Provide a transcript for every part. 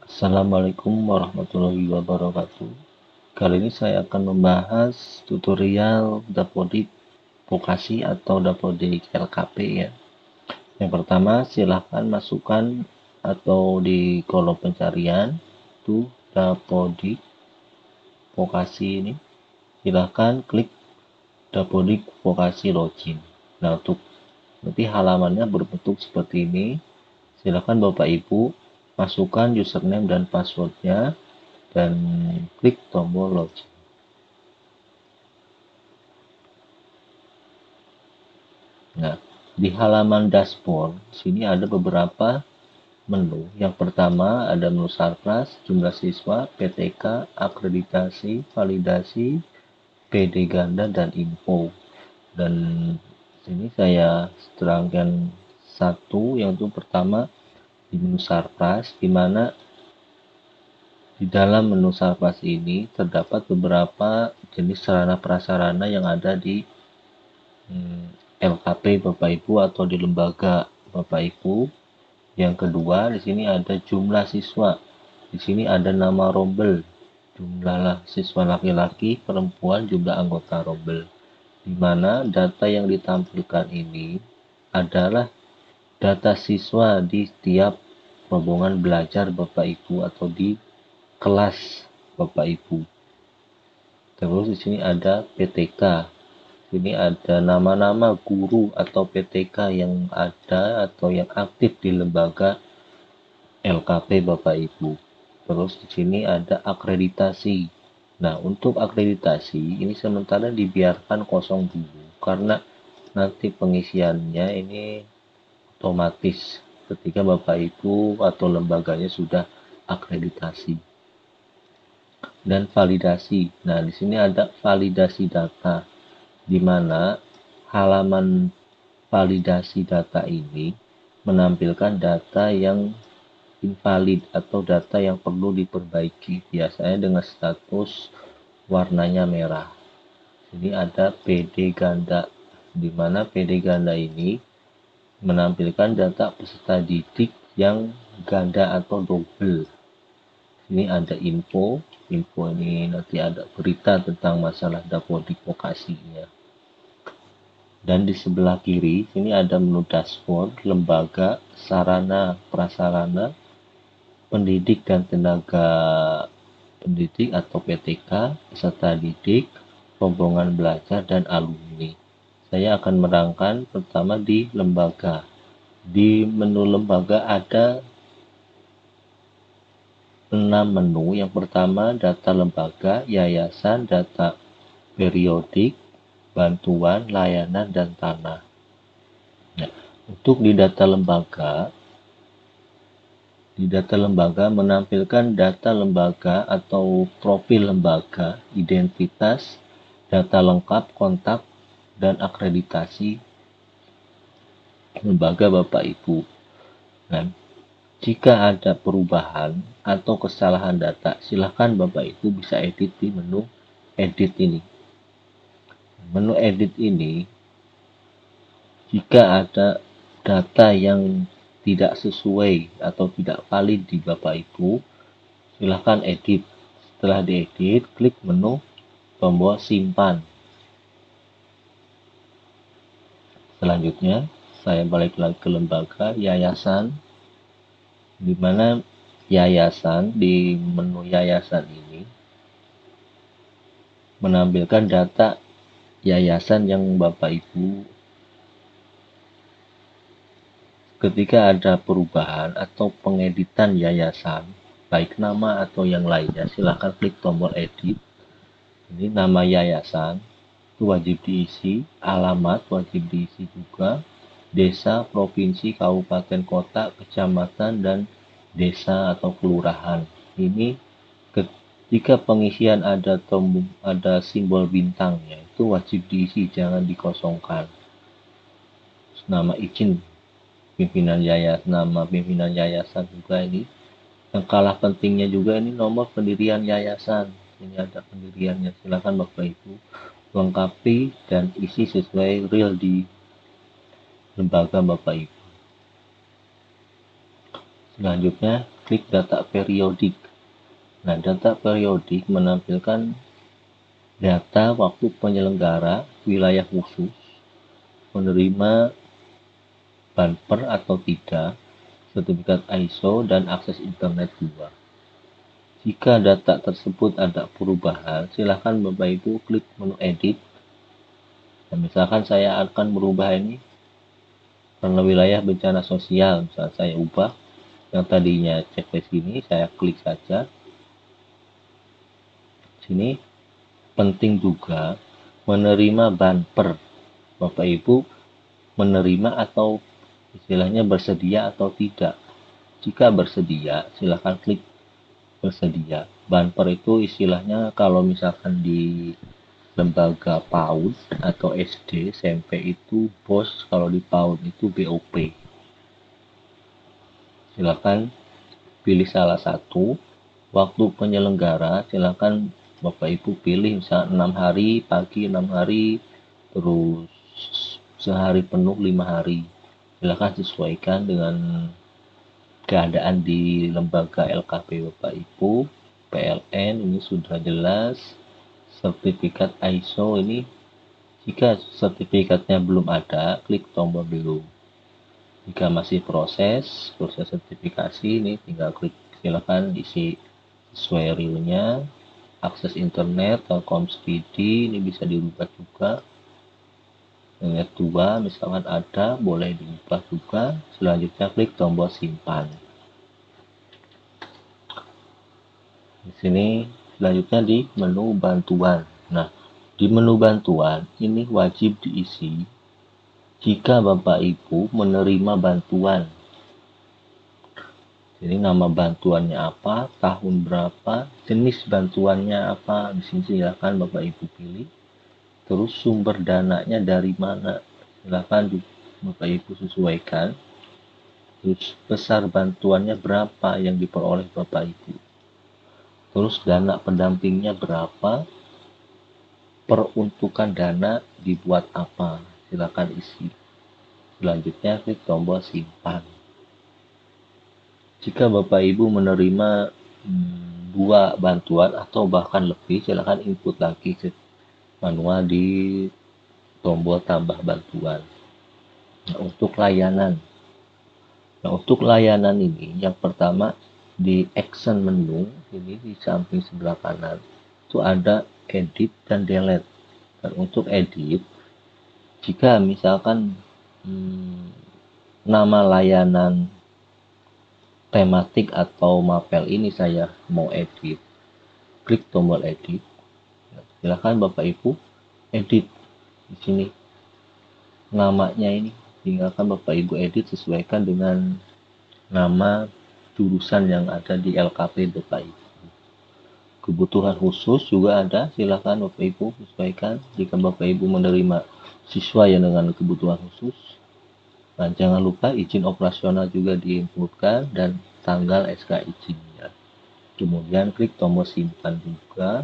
Assalamualaikum warahmatullahi wabarakatuh. Kali ini saya akan membahas tutorial Dapodik Vokasi atau Dapodik LKP ya. Yang pertama, silahkan masukkan atau di kolom pencarian itu Dapodik Vokasi ini. Silahkan klik Dapodik Vokasi Login. Nah, untuk nanti halamannya berbentuk seperti ini. Silahkan Bapak Ibu masukkan username dan passwordnya dan klik tombol login. Nah, di halaman dashboard sini ada beberapa menu. Yang pertama ada menu Sarpras, jumlah siswa, PTK, akreditasi, validasi, PD ganda dan info. Dan sini saya terangkan satu, yang itu pertama di menu Sarpras, di mana di dalam menu Sarpras ini terdapat beberapa jenis sarana prasarana yang ada di LKP Bapak Ibu atau di lembaga Bapak Ibu. Yang kedua, di sini ada jumlah siswa. Di sini ada nama rombel, jumlah siswa laki-laki, perempuan, jumlah anggota rombel. Di mana data yang ditampilkan ini adalah data siswa di setiap rombongan belajar Bapak Ibu atau di kelas Bapak Ibu. Terus di sini ada PTK. Ini ada nama-nama guru atau PTK yang ada atau yang aktif di lembaga LKP Bapak Ibu. Terus di sini ada akreditasi. Nah, untuk akreditasi ini sementara dibiarkan kosong dulu karena nanti pengisiannya ini otomatis ketika Bapak Ibu atau lembaganya sudah akreditasi. Dan validasi. Nah, di sini ada validasi data, di mana halaman validasi data ini menampilkan data yang invalid atau data yang perlu diperbaiki, biasanya dengan status warnanya merah. Ini ada PD ganda, di mana PD ganda ini menampilkan data peserta didik yang ganda atau double. Ini ada info ini nanti ada berita tentang masalah Dapodik Vokasinya. Dan di sebelah kiri sini ada menu dashboard, lembaga, sarana, prasarana, pendidik dan tenaga pendidik atau PTK, peserta didik, rombongan belajar, dan alumni. Saya akan merangkan pertama di lembaga. Di menu lembaga ada 6 menu. Yang pertama data lembaga, yayasan, data periodik, bantuan, layanan, dan tanah. Nah, untuk di data lembaga menampilkan data lembaga atau profil lembaga, identitas, data lengkap, kontak, dan akreditasi lembaga Bapak Ibu. Nah, jika ada perubahan atau kesalahan data, silakan Bapak Ibu bisa edit di menu edit ini. Menu edit ini, jika ada data yang tidak sesuai atau tidak valid di Bapak Ibu, silakan edit. Setelah diedit, klik menu tombol simpan. Selanjutnya, saya balik lagi ke lembaga yayasan, di mana yayasan di menu yayasan ini menampilkan data yayasan yang Bapak Ibu ketika ada perubahan atau pengeditan yayasan, baik nama atau yang lainnya, silakan klik tombol edit. Ini nama yayasan itu wajib diisi, alamat wajib diisi juga, desa, provinsi, kabupaten, kota, kecamatan, dan desa atau kelurahan. Ini ketika pengisian ada simbol bintangnya, itu wajib diisi, jangan dikosongkan. Nama izin nama pimpinan yayasan juga ini. Yang kalah pentingnya juga ini nomor pendirian yayasan. Ini ada pendiriannya, silakan Bapak Ibu lengkapi dan isi sesuai real di lembaga Bapak Ibu. Selanjutnya, klik data periodik. Nah, data periodik menampilkan data waktu penyelenggara wilayah khusus menerima bumper atau tidak, sertifikat ISO, dan akses internet juga. Jika data tersebut ada perubahan, silakan Bapak Ibu klik menu edit. Nah, misalkan saya akan merubah ini karena wilayah bencana sosial, misalnya saya ubah yang tadinya checklist ini, saya klik saja. Sini penting juga menerima bumper. Bapak Ibu menerima atau istilahnya bersedia atau tidak. Jika bersedia, silakan klik bersedia. Bumper itu istilahnya kalau misalkan di lembaga PAUD atau SD, SMP itu BOS, kalau di PAUD itu BOP. Silakan pilih salah satu. Waktu penyelenggara silakan Bapak Ibu pilih misalnya 6 hari, pagi 6 hari, terus sehari penuh 5 hari. Silakan sesuaikan dengan keadaan di lembaga LKP Bapak Ibu. PLN ini sudah jelas. Sertifikat ISO ini, jika sertifikatnya belum ada, klik tombol belum. Jika masih proses sertifikasi, ini tinggal klik, silakan isi sesuai realnya. Akses internet, Telkom Speedy, ini bisa dirubah juga. Yang kedua, misalkan ada, boleh diubah juga. Selanjutnya klik tombol simpan. Di sini selanjutnya di menu bantuan. Nah, di menu bantuan ini wajib diisi jika Bapak Ibu menerima bantuan. Jadi nama bantuannya apa, tahun berapa, jenis bantuannya apa, di sini silakan Bapak Ibu pilih. Terus sumber dananya dari mana, silakan Bapak Ibu sesuaikan. Terus besar bantuannya berapa yang diperoleh Bapak Ibu. Terus dana pendampingnya berapa, peruntukan dana dibuat apa, silakan isi. Selanjutnya klik tombol simpan. Jika Bapak Ibu menerima dua bantuan atau bahkan lebih, silakan input lagi ke manual di tombol tambah bantuan. Nah, untuk layanan ini, yang pertama di action menu ini di samping sebelah kanan itu ada edit dan delete. Dan untuk edit, jika misalkan nama layanan tematik atau mapel ini saya mau edit, klik tombol edit. Silakan Bapak Ibu edit di sini namanya ini, tinggalkan Bapak Ibu edit sesuaikan dengan nama jurusan yang ada di LKP Bapak Ibu. Kebutuhan khusus juga ada, silakan Bapak Ibu sesuaikan jika Bapak Ibu menerima siswa yang dengan kebutuhan khusus. Nah, jangan lupa izin operasional juga diinputkan dan tanggal SK izinnya. Kemudian klik tombol simpan juga.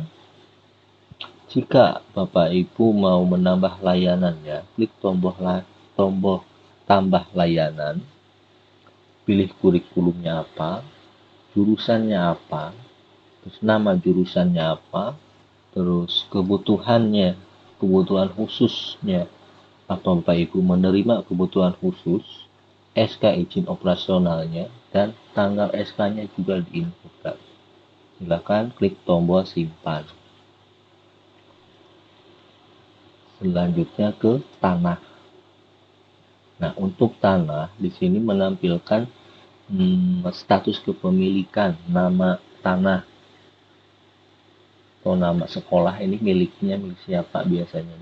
Jika Bapak Ibu mau menambah layanannya, klik tombol tambah layanan. Pilih kurikulumnya apa, jurusannya apa, terus nama jurusannya apa, terus kebutuhan khususnya apa Bapak Ibu menerima kebutuhan khusus, SK izin operasionalnya, dan tanggal SK-nya juga diinputkan. Silakan klik tombol simpan. Selanjutnya ke tanah. Nah, untuk tanah di sini menampilkan status kepemilikan, nama tanah atau nama sekolah ini milik siapa biasanya.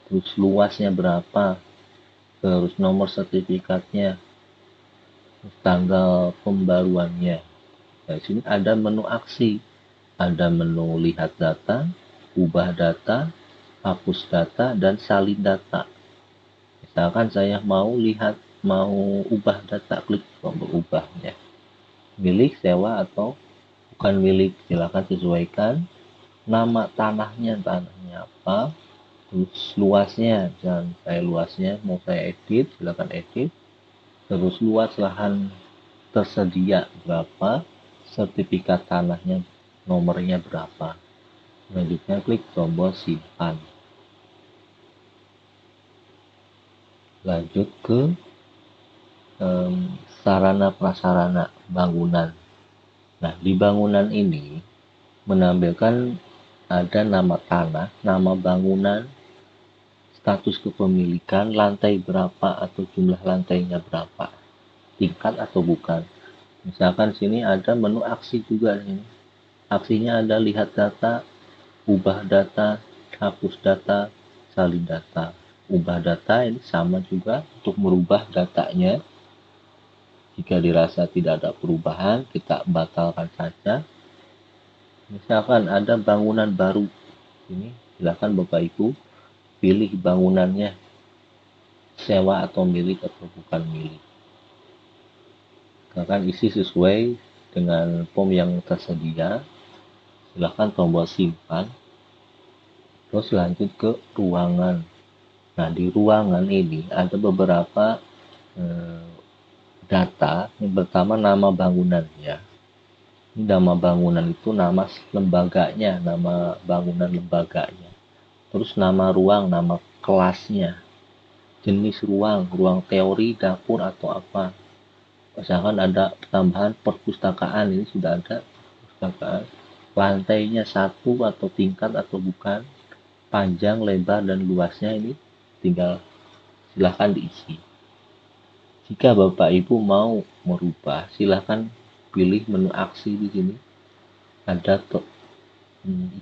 Terus luasnya berapa, terus nomor sertifikatnya, tanggal pembaruannya. Nah, di sini ada menu aksi, ada menu lihat data, ubah data, hapus data, dan salin data. Misalkan saya mau ubah data, klik tombol ubahnya. Milik, sewa, atau bukan milik, silakan sesuaikan. Nama tanahnya apa, terus luasnya, dan saya luasnya mau saya edit, silakan edit. Terus luas lahan tersedia berapa, sertifikat tanahnya nomornya berapa. Selanjutnya klik tombol simpan. Lanjut ke sarana prasarana bangunan. Nah, di bangunan ini menampilkan ada nama tanah, nama bangunan, status kepemilikan, lantai berapa atau jumlah lantainya berapa, tingkat atau bukan. Misalkan sini ada menu aksi juga nih. Aksinya ada lihat data, ubah data, hapus data, salin data. Ubah data ini sama juga untuk merubah datanya. Jika dirasa tidak ada perubahan, kita batalkan saja. Misalkan ada bangunan baru, ini silakan Bapak Ibu pilih bangunannya, sewa atau milik atau bukan milik. Silakan isi sesuai dengan form yang tersedia. Silakan tombol simpan. Terus lanjut ke ruangan. Nah, di ruangan ini ada beberapa data. Yang pertama nama bangunannya. Ini nama bangunan itu nama lembaganya, nama bangunan lembaganya. Terus nama ruang, nama kelasnya. Jenis ruang, ruang teori, dapur atau apa. Misalkan ada tambahan perpustakaan, ini sudah ada perpustakaan. Lantainya satu atau tingkat atau bukan. Panjang, lebar, dan luasnya ini tinggal silahkan diisi. Jika Bapak Ibu mau merubah, silahkan pilih menu aksi di sini. Ada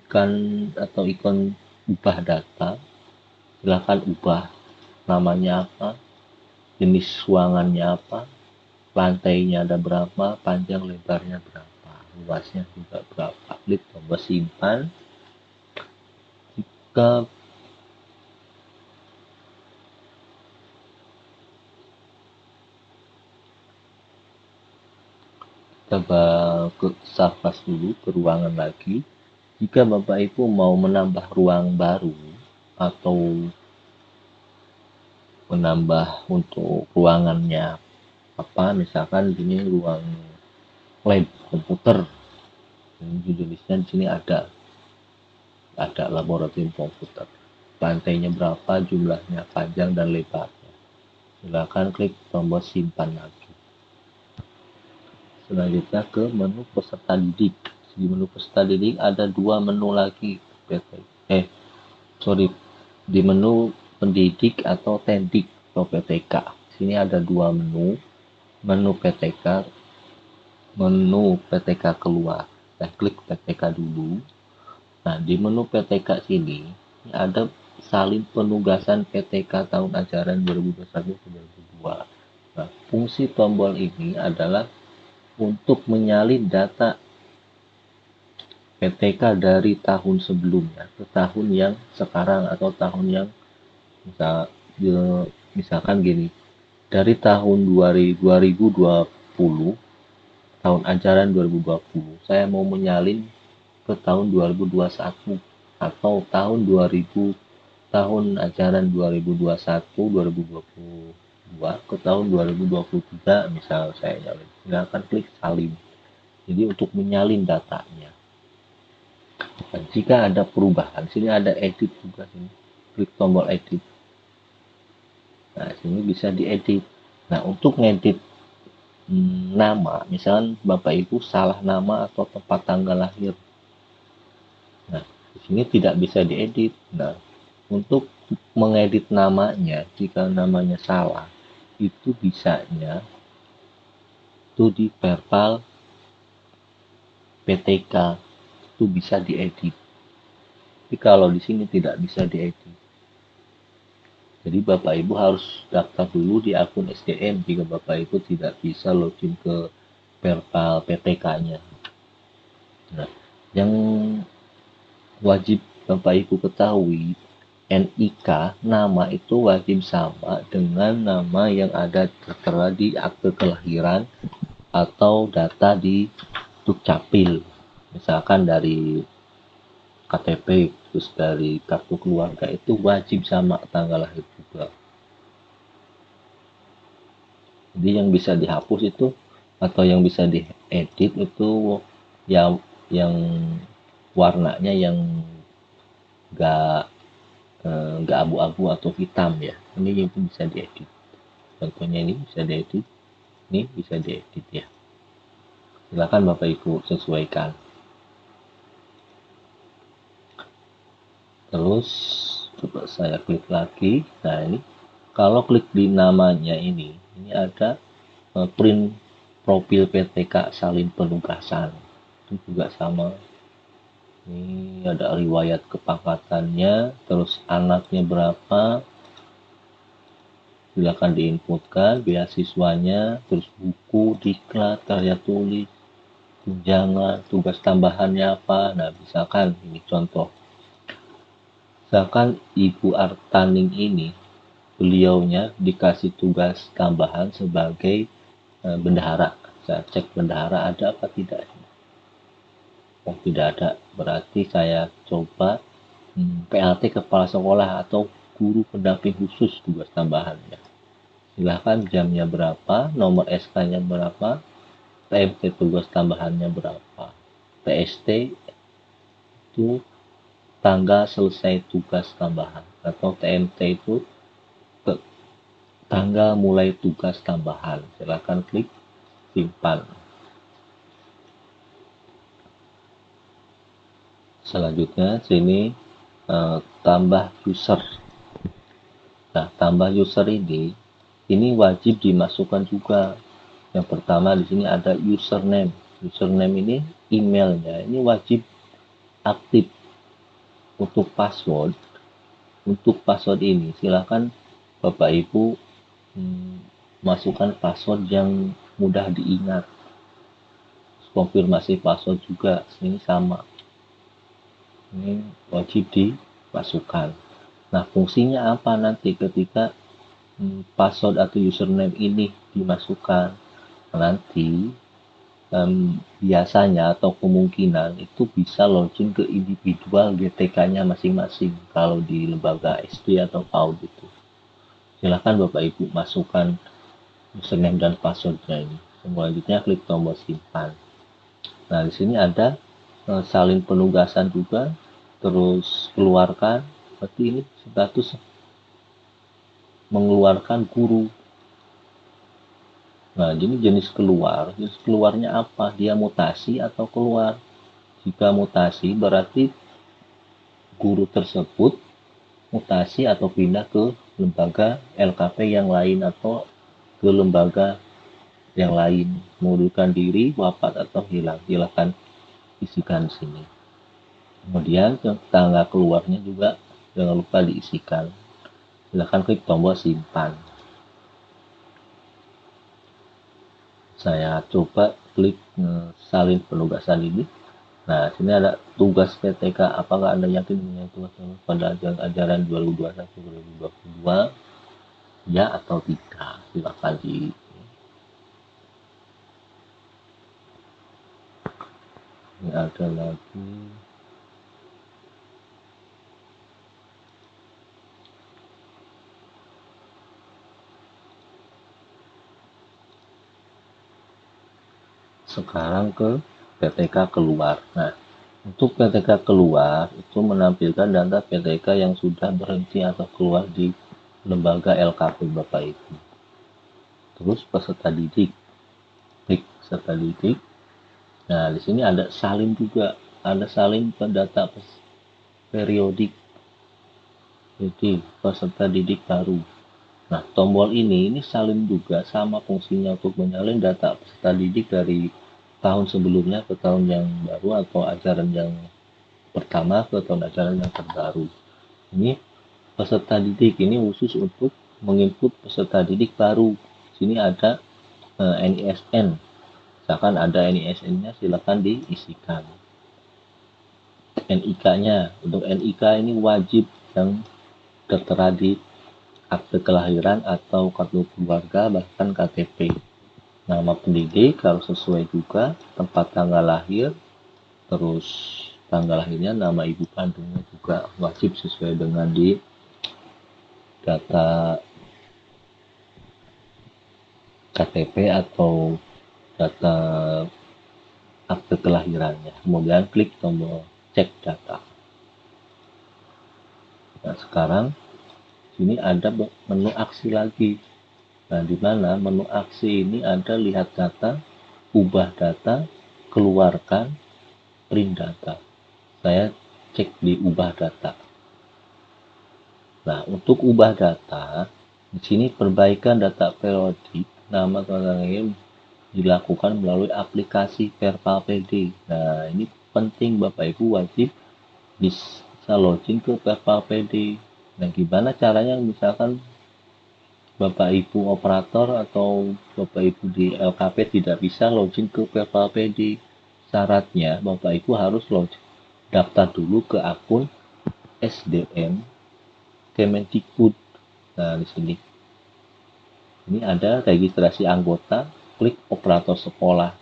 ikan atau ikon ubah data. Silahkan ubah namanya apa, jenis ruangannya apa, lantainya ada berapa, panjang lebarnya berapa, luasnya juga berapa. Klik tombol simpan. Jika coba ke Sarfas dulu, ke ruangan lagi. Jika Bapak Ibu mau menambah ruang baru atau menambah untuk ruangannya apa, misalkan ini ruang lab komputer, ini jenisnya di sini ada laboratorium komputer. Lantainya berapa, jumlahnya, panjang dan lebarnya. Silakan klik tombol simpan lagi. Selanjutnya ke menu peserta didik. Di menu peserta didik ada dua menu lagi. Di menu pendidik atau tendik atau PTK. Sini ada dua menu. Menu PTK keluar. Saya klik PTK dulu. Nah, di menu PTK sini ada salin penugasan PTK tahun ajaran 2021-2022. Nah, fungsi tombol ini adalah untuk menyalin data PTK dari tahun sebelumnya ke tahun yang sekarang atau tahun yang misalkan gini, dari tahun 2020, tahun ajaran 2020, saya mau menyalin ke tahun 2021 atau tahun ajaran 2021-2022 ke tahun 2023, misal saya nyalin, silakan klik salin. Jadi untuk menyalin datanya. Dan jika ada perubahan, sini ada edit juga, sini klik tombol edit. Nah, sini bisa diedit. Nah, untuk ngedit nama, misalkan Bapak Ibu salah nama atau tempat tanggal lahir. Nah, di sini tidak bisa diedit. Nah, untuk mengedit namanya, jika namanya salah, itu bisanya itu di Perpal PTK itu bisa diedit. Tapi kalau di sini tidak bisa diedit. Jadi Bapak Ibu harus daftar dulu di akun SDM jika Bapak Ibu tidak bisa login ke Perpal PTK-nya. Nah, yang wajib Bapak Ibu ketahui, NIK nama itu wajib sama dengan nama yang ada tertera di akte kelahiran atau data di Dukcapil. Misalkan dari KTP, terus dari kartu keluarga itu wajib sama tanggal lahir juga. Jadi yang bisa dihapus itu atau yang bisa diedit itu yang warnanya yang nggak nggak abu-abu atau hitam ya, ini itu bisa diedit. Contohnya ini bisa diedit, ini bisa diedit ya. Silakan Bapak Ibu sesuaikan. Terus coba saya klik lagi. Nah ini kalau klik di namanya ini ada print profil PTK salin penugasan, itu juga sama. Ini ada riwayat kepangkatannya, terus anaknya berapa, silakan diinputkan, beasiswanya, terus buku, diklat, karya tulis, tunjangan, tugas tambahannya apa. Nah misalkan ini contoh, misalkan Ibu Artaning ini, beliaunya dikasih tugas tambahan sebagai bendahara. Saya cek bendahara ada apa tidak. Oh tidak ada, berarti saya coba PLT kepala sekolah atau guru pendamping khusus tugas tambahannya. Silahkan jamnya berapa, nomor SK-nya berapa, TMT tugas tambahannya berapa. TST itu tanggal selesai tugas tambahan, atau TMT itu tanggal mulai tugas tambahan. Silahkan klik simpan. Selanjutnya sini tambah user. Nah, tambah user ini wajib dimasukkan juga. Yang pertama di sini ada username. Username ini emailnya ini wajib aktif. Untuk password ini silakan Bapak Ibu masukkan password yang mudah diingat. Konfirmasi password juga ini sama. Ini wajib dimasukkan. Nah, fungsinya apa nanti ketika password atau username ini dimasukkan? Nanti biasanya atau kemungkinan itu bisa login ke individual GTK-nya masing-masing kalau di lembaga SD atau PAUD itu. Silakan Bapak Ibu masukkan username dan passwordnya ini. Selanjutnya klik tombol simpan. Nah, di sini ada salin penugasan juga, terus keluarkan. Berarti ini status mengeluarkan guru. Nah, jadi jenis keluarnya apa? Dia mutasi atau keluar? Jika mutasi berarti guru tersebut mutasi atau pindah ke lembaga LKP yang lain atau ke lembaga yang lain, mengundurkan diri, wafat atau hilang. Silakan isikan di sini. Kemudian tanggal keluarnya juga jangan lupa diisikan. Silakan klik tombol simpan. Saya coba klik salin penugasan ini. Nah, sini ada tugas PTK. Apakah Anda yakin dengan tugas pada ajaran 2021-2022? Ya atau tidak? Silakan di ini ada lagi. Sekarang ke PTK keluar. Nah, untuk PTK keluar itu menampilkan data PTK yang sudah berhenti atau keluar di lembaga LKP Bapak Ibu. Terus peserta didik, klik peserta didik. Nah, di sini ada salin juga, ada salin ke data periodik. Jadi peserta didik baru. Nah, tombol ini salin juga sama fungsinya untuk menyalin data peserta didik dari tahun sebelumnya ke tahun yang baru atau ajaran yang pertama ke tahun ajaran yang terbaru. Ini peserta didik ini khusus untuk menginput peserta didik baru. Sini ada NISN. Misalkan ada NISN-nya silakan diisikan. NIK-nya, untuk NIK ini wajib yang tertera di akte kelahiran atau kartu keluarga bahkan KTP. Nama pendidik harus sesuai juga, tempat tanggal lahir, terus tanggal lahirnya, nama ibu kandungnya juga wajib sesuai dengan di data KTP atau data akte kelahirannya. Kemudian klik tombol cek data. Nah, sekarang sini ada menu aksi lagi. Nah, di mana menu aksi ini ada lihat data, ubah data, keluarkan, print data. Saya cek di ubah data. Nah, untuk ubah data, di sini perbaikan data periodik, nama tanggal lahir dilakukan melalui aplikasi Verpal PD. Nah, ini penting Bapak Ibu wajib bisa login ke Verpal PD. Nah, gimana caranya misalkan Bapak Ibu operator atau Bapak Ibu di LKP tidak bisa login ke Verpal PD. Syaratnya Bapak Ibu harus login daftar dulu ke akun SDM Kemendikbud. Nah, di sini ini ada registrasi anggota, klik operator sekolah.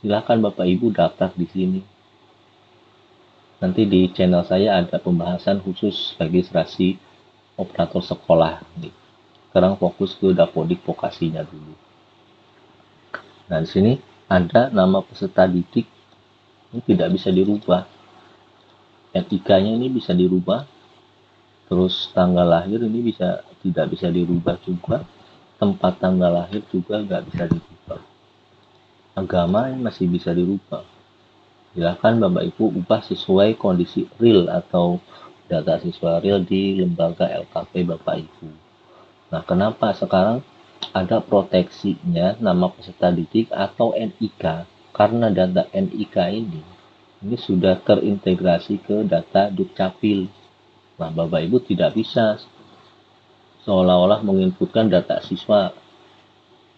Silakan Bapak Ibu daftar di sini. Nanti di channel saya ada pembahasan khusus registrasi operator sekolah. Sekarang fokus ke Dapodik Vokasinya dulu. Nah, di sini ada nama peserta didik. Ini tidak bisa dirubah. NIK-nya ini bisa dirubah. Terus tanggal lahir ini tidak bisa dirubah juga. Tempat tanggal lahir juga nggak bisa dirubah. Agama ini masih bisa dirubah. Silakan Bapak Ibu ubah sesuai kondisi real atau data siswa real di lembaga LKP Bapak Ibu. Nah, kenapa sekarang ada proteksinya nama peserta didik atau NIK? Karena data NIK ini sudah terintegrasi ke data Dukcapil. Nah, Bapak Ibu tidak bisa seolah-olah menginputkan data siswa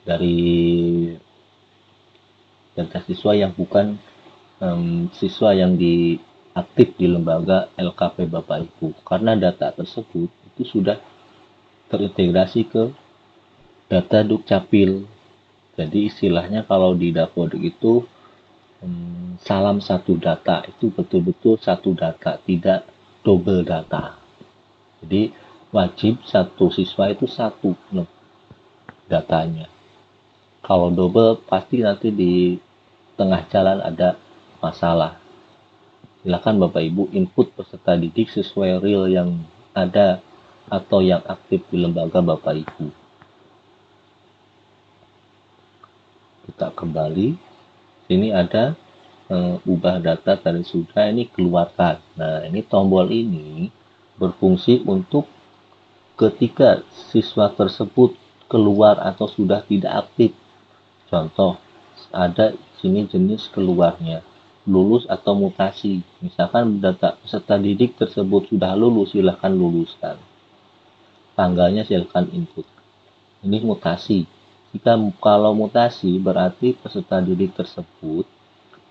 dari data siswa yang bukan siswa yang aktif di lembaga LKP Bapak Ibu, karena data tersebut itu sudah terintegrasi ke data Dukcapil. Jadi istilahnya kalau di Dapodik itu salam satu data, itu betul-betul satu data, tidak double data. Jadi wajib satu siswa itu satu datanya. Kalau double pasti nanti di tengah jalan ada masalah. Silakan Bapak Ibu input peserta didik sesuai real yang ada atau yang aktif di lembaga Bapak Ibu. Kita kembali, sini ada ubah data tadi sudah, ini keluarkan. Nah, ini tombol ini berfungsi untuk ketika siswa tersebut keluar atau sudah tidak aktif. Contoh, ada sini jenis keluarnya, lulus atau mutasi. Misalkan data peserta didik tersebut sudah lulus, silahkan luluskan. Tanggalnya silahkan input. Ini mutasi. Kalau mutasi berarti peserta didik tersebut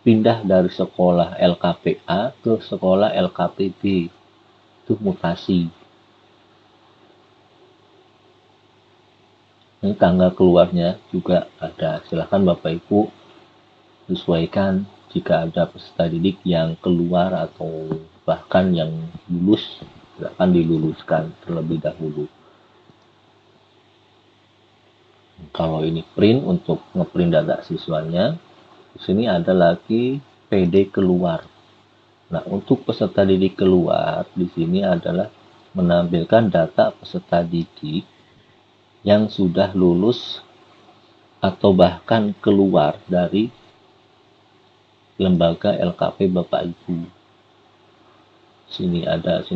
pindah dari sekolah LKPA ke sekolah LKPB. Itu mutasi. Ini tanggal keluarnya juga ada. Silahkan Bapak Ibu sesuaikan jika ada peserta didik yang keluar atau bahkan yang lulus, silahkan diluluskan terlebih dahulu. Kalau ini print untuk ngeprint data siswanya, di sini ada lagi PD keluar. Nah, untuk peserta didik keluar, di sini adalah menampilkan data peserta didik yang sudah lulus atau bahkan keluar dari lembaga LKP Bapak Ibu. Sini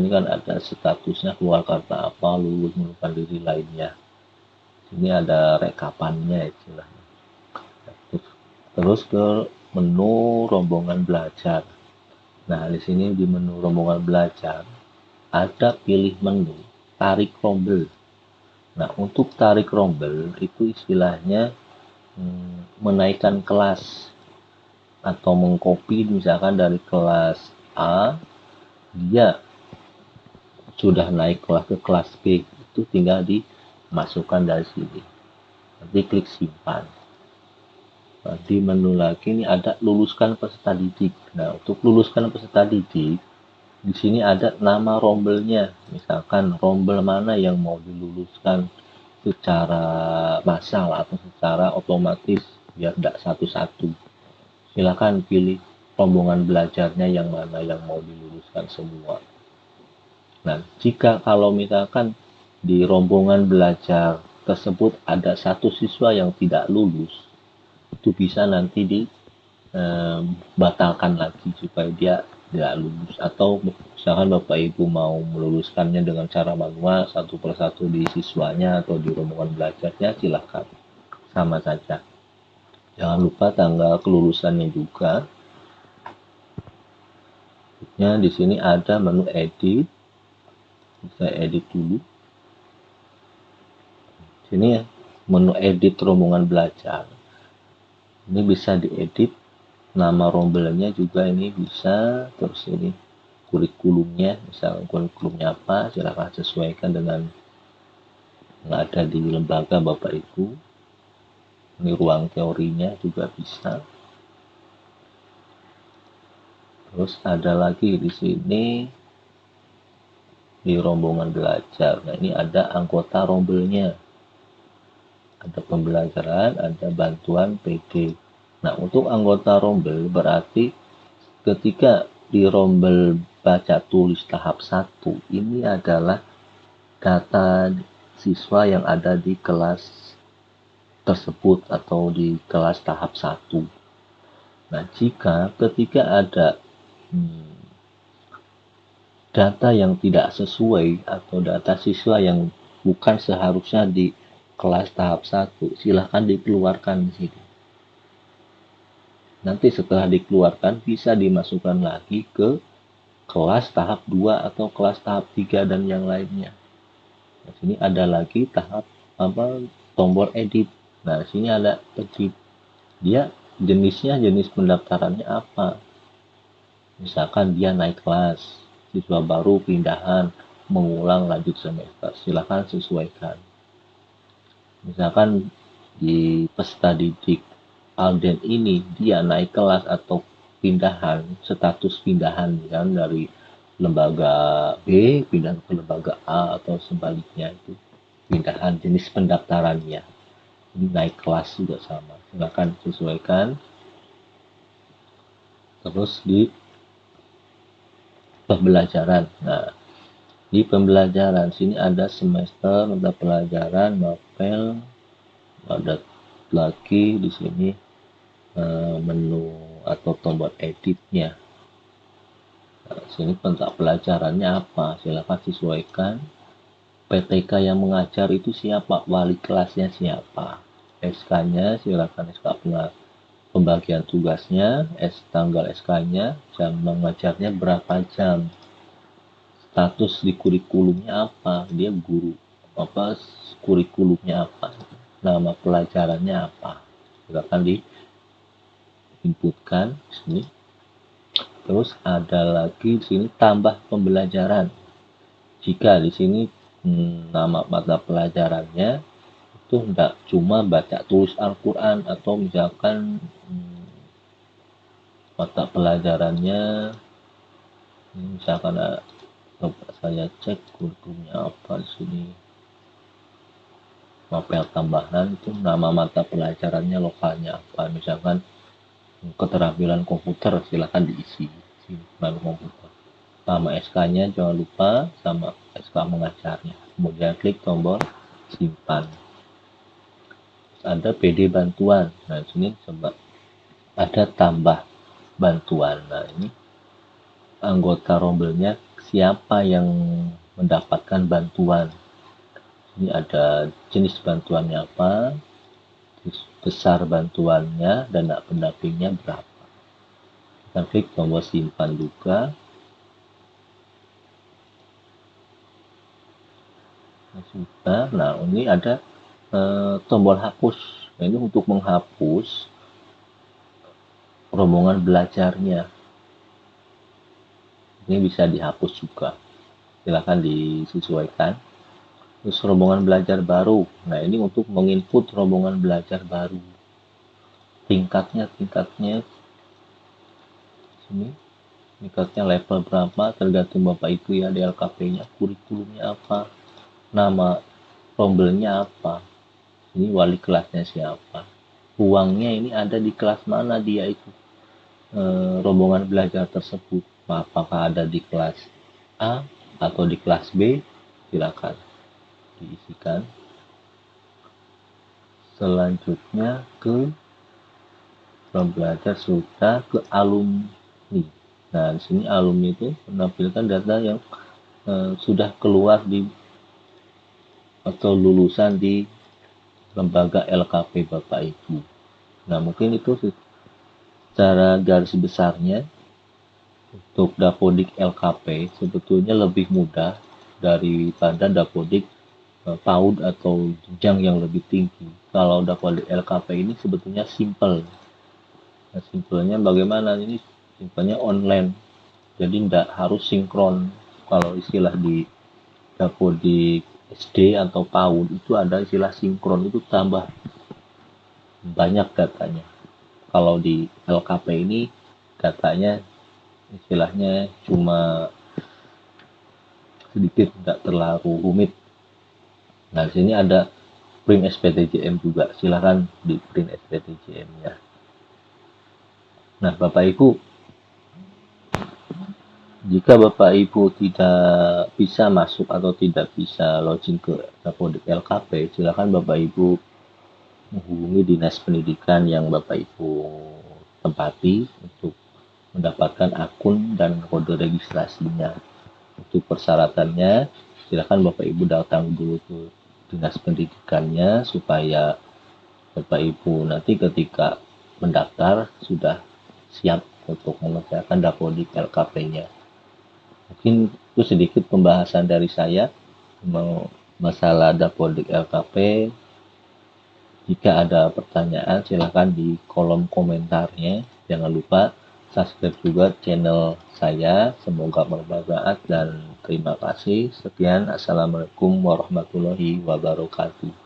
kan ada statusnya keluar karena apa, lulus, mengundurkan diri lainnya. Sini ada rekapannya istilahnya. Terus ke menu rombongan belajar. Nah, di sini di menu rombongan belajar ada pilih menu tarik rombel. Nah, untuk tarik rombel itu istilahnya menaikkan kelas atau mengcopy misalkan dari kelas A, dia sudah naik kelas ke kelas B, itu tinggal dimasukkan dari sini. Nanti klik simpan. Nah, di menu lagi ini ada luluskan peserta didik. Nah, untuk luluskan peserta didik, di sini ada nama rombelnya. Misalkan rombel mana yang mau diluluskan secara massal atau secara otomatis. biar tidak satu-satu. Silakan pilih rombongan belajarnya yang mana yang mau diluluskan semua. Nah, jika kalau misalkan di rombongan belajar tersebut ada satu siswa yang tidak lulus, itu bisa nanti dibatalkan lagi supaya dia tidak lulus. Atau misalkan Bapak Ibu mau meluluskannya dengan cara manual satu persatu di siswanya atau di rombongan belajarnya, silakan, sama saja. Jangan lupa tanggal kelulusannya juga. Ya, di sini ada menu edit. Saya edit dulu. Sini ya, menu edit rombongan belajar. Ini bisa diedit. Nama rombelnya juga ini bisa. Terus ini kurikulumnya, misalnya kurikulumnya apa, silakan sesuaikan dengan yang ada di lembaga Bapak Ibu. Ini ruang teorinya juga bisa. Terus ada lagi di sini di rombongan belajar. Nah, ini ada anggota rombelnya. Ada pembelajaran, ada bantuan PD. Nah, untuk anggota rombel berarti ketika di rombel baca tulis tahap 1 ini adalah data siswa yang ada di kelas tersebut atau di kelas tahap 1. Nah, jika ketika ada data yang tidak sesuai atau data siswa yang bukan seharusnya di kelas tahap 1, silahkan dikeluarkan di sini. Nanti setelah dikeluarkan bisa dimasukkan lagi ke kelas tahap 2 atau kelas tahap 3 dan yang lainnya. Nah, sini ada lagi tahap tombol edit. Nah, sini ada edit. Dia jenisnya, jenis pendaftarannya apa? Misalkan dia naik kelas, siswa baru pindahan, mengulang lanjut semester. Silakan sesuaikan. Misalkan di peserta didik Alden ini dia naik kelas atau pindahan, status pindahan kan dari lembaga B pindah ke lembaga A atau sebaliknya, itu pindahan jenis pendaftarannya. Ini naik kelas juga sama, silakan sesuaikan. Terus di pembelajaran, nah di pembelajaran sini ada semester, mata pelajaran, mapel, ada lagi di sini menu atau tombol editnya. Nah, sini mata pelajarannya apa, silakan sesuaikan. PTK yang mengajar itu siapa, wali kelasnya siapa, SK-nya silakan SK pembagian tugasnya, tanggal SK-nya, jam mengajarnya berapa jam, status di kurikulumnya apa, dia guru apa, kurikulumnya apa, nama pelajarannya apa, silakan diinputkan di sini. Terus ada lagi di sini tambah pembelajaran. Jika di sini nama mata pelajarannya itu tidak cuma baca tulis Al-Quran, atau misalkan mata pelajarannya misalkan coba saya cek kurikulumnya apa di sini, mapel tambahan itu nama mata pelajarannya lokalnya apa, misalkan keterampilan komputer, silakan diisi sini baru komputer, sama SK-nya jangan lupa, sama SK mengajarnya, kemudian klik tombol simpan. Ada PD bantuan, nah sini coba ada tambah bantuan. Nah, ini anggota rombelnya siapa yang mendapatkan bantuan. Ini ada jenis bantuannya apa, besar bantuannya, dana pendampingnya berapa. Kita klik tombol simpan juga. Nah, ini ada tombol hapus. Nah, ini untuk menghapus rombongan belajarnya. Ini bisa dihapus juga. Silakan disesuaikan. Terus rombongan belajar baru. Nah, ini untuk menginput rombongan belajar baru. Tingkatnya sini. Tingkatnya level berapa tergantung Bapak Ibu ya, DLKP-nya, kurikulumnya apa, nama rombelnya apa. Ini wali kelasnya siapa. ruangnya ini ada di kelas mana dia itu, rombongan belajar tersebut. Apakah ada di kelas A atau di kelas B? Silakan diisikan. Selanjutnya ke pembelajar sudah ke alumni. Nah, di sini alumni itu menampilkan data yang sudah keluar di atau lulusan di lembaga LKP Bapak Ibu. Nah, mungkin itu secara garis besarnya untuk Dapodik LKP sebetulnya lebih mudah daripada Dapodik PAUD atau jenjang yang lebih tinggi. Kalau Dapodik LKP ini sebetulnya simple. Nah, simpelnya bagaimana ini? Simpelnya online. Jadi tidak harus sinkron. Kalau istilah di Dapodik SD atau PAUD itu ada istilah sinkron, itu tambah banyak datanya. Kalau di LKP ini datanya istilahnya cuma sedikit, tidak terlalu rumit. Nah, di sini ada print SPTJM juga. Silahkan di print SPTJM-nya. Nah, Bapak Ibu, jika Bapak Ibu tidak bisa masuk atau tidak bisa login ke Dapodik LKP, silakan Bapak Ibu menghubungi Dinas Pendidikan yang Bapak Ibu tempati untuk mendapatkan akun dan kode registrasinya. Untuk persyaratannya, silakan Bapak Ibu datang dulu ke Dinas Pendidikannya supaya Bapak Ibu nanti ketika mendaftar sudah siap untuk mengerjakan Dapodik LKP-nya. Mungkin itu sedikit pembahasan dari saya masalah Dapodik LKP. Jika ada pertanyaan silakan di kolom komentarnya. Jangan lupa subscribe juga channel saya. Semoga bermanfaat dan terima kasih. Sekian, assalamualaikum warahmatullahi wabarakatuh.